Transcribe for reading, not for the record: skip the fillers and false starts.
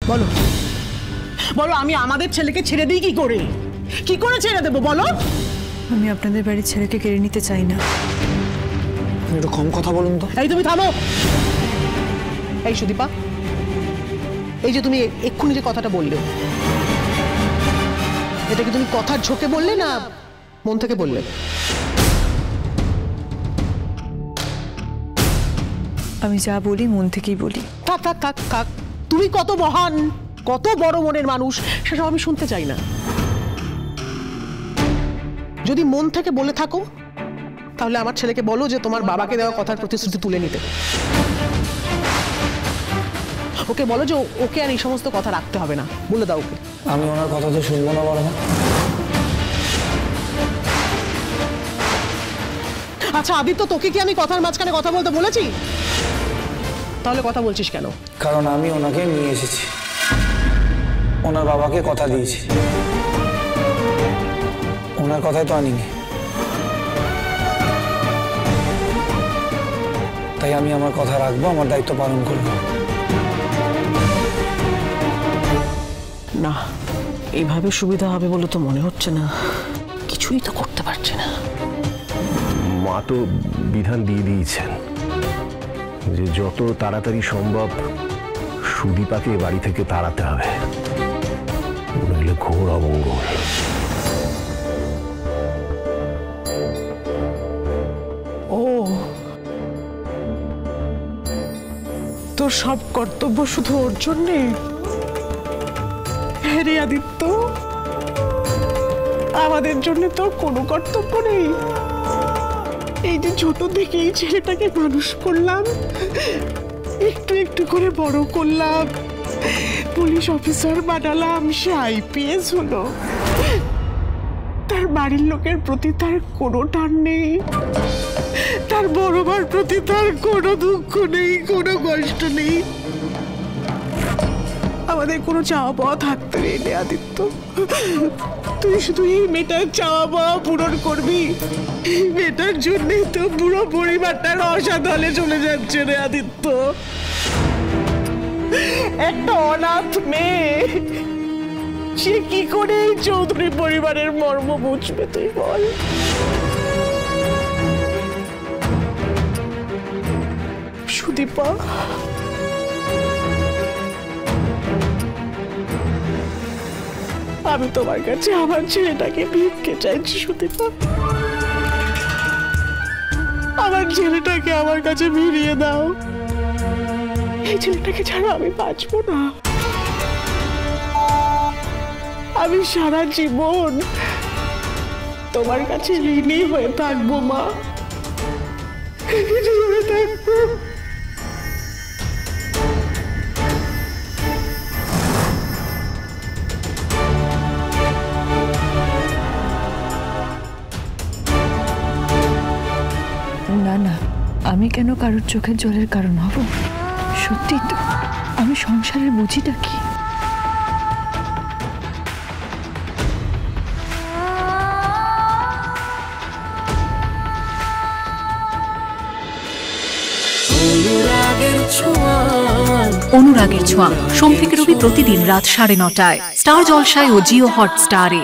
বলো বলো, আমি আমাদের ছেলেকে ছেড়ে দিই কি করে? কি করে ছেড়ে দেবো বলো? আমি আপনাদের বাড়ির ছেলেকে কেড়ে নিতে চাই না। একটু কম কথা বলুন তো। এই তুমি থামো। এই সুদীপা, এই যে তুমি এক্ষুনি যে কথাটা বললে, এটা কি তুমি কথার ঝোঁকে বললে না মন থেকে বললে? আমি যা বলি মন থেকেই বলি। থাক থাক থাক থাক, তুমি কত মহান, কত বড় মনের মানুষ সেসব আমি শুনতে চাই না। যদি মন থেকে বলে থাকো তাহলে আমার ছেলেকে বলো যে তোমার বাবাকে দেওয়া কথার প্রতিশ্রুতি তুলে নিতে। ওকে বলো যে ওকে আর এই সমস্ত কথা রাখতে হবে না, বলে দাও ওকে। আমি ওনার কথা তো শুনবো না বড় মা। আচ্ছা আদিত্য, তোকে কি আমি কথার মাঝখানে কথা বলতে বলেছি? তাহলে কথা বলছিস কেন? কারণ আমি ওনাকে নিয়ে এসেছি, ওনার বাবাকে কথা দিয়েছি, ওনার কথাই তো আনিনি। তাই আমি আমার কথা রাখবো, আমার দায়িত্ব পালন করবো। না, এইভাবে সুবিধা হবে বলে তো মনে হচ্ছে না। কিছুই তো করতে পারছে না। মা তো বিধান দিয়ে দিয়েছেন যে যত তাড়াতাড়ি সম্ভব সুদীপাকে বাড়ি থেকে তাড়াতে হবে, নইলে ঘোর অমঙ্গল। ও, তোর সব কর্তব্য শুধু ওর জন্যে? হ্যাঁ রে আদিত্য, আমাদের জন্য তোর কোনো কর্তব্য নেই? এই যে ছোট থেকে এই ছেলেটাকে মানুষ করলাম, একটু একটু করে বড় করলাম, পুলিশ অফিসার বানালাম, সে আইপিএস হলো, তার বাড়ির লোকের প্রতি তার কোনো টান নেই, তার বড় ভাইয়ের প্রতি তার কোনো দুঃখ নেই, কোনো কষ্ট নেই। আমাদের কোনো চাওয়া পাওয়া থাকতে নেই রে আদিত্য। তুই শুধু এই মেয়েটার চাওয়া পাওয়া পূরণ করবি। মেয়েটার জন্যই তো পুরো পরিবারটার অসাধলে চলে যাচ্ছে রে আদিত্য। একটা অনাথ মেয়ে, সে কি করে এই চৌধুরী পরিবারের মর্ম বুঝবে তুই বল? সুদীপা, আমি তোমার কাছে আমার ছেলেটাকে ভিক্ষে চাইছি সুদীপা। আমার ছেলেটাকে আমার কাছে ফিরিয়ে দাও। এই ছেলেটাকে ছাড়া আমি বাঁচবো না। আমি সারা জীবন তোমার কাছে ঋণী হয়ে থাকবো মা, ঋণী হয়ে থাকবো। না না, আমি কেন কারোর চোখের জলের কারণ হব? সত্যি তো, আমি সংসারের বুঝিটা কি? অনুরাগের ছোঁয়া সোম থেকে রবি প্রতিদিন রাত 9:30টায় স্টার জলসায় ও জিও হটস্টারে।